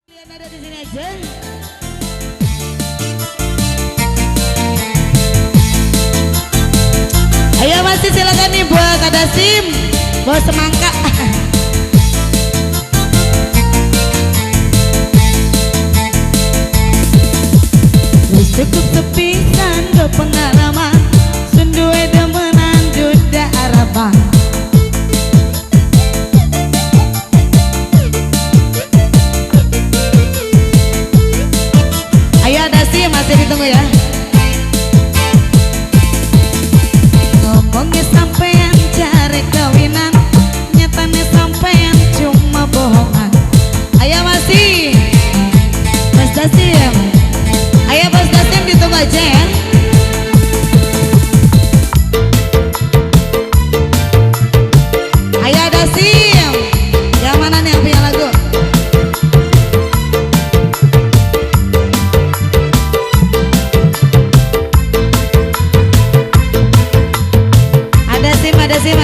Kalian ada di sini aja. Ayo masih silakan nih buat ada SIM, bawa semangka. Wis cukup sepisan ke pengalaman, sundue demenan duda araban. Ayo ada SIM masih ditunggu ya. Ngomongnya sampean cari kawinan, nyatanya sampean cuma bohongan. Ayo masih Mas Dasim, ayo Mas Dasim ditunggu aja ya. Ayo Dasim, yang mana nih yang punya lagu? Ada SIM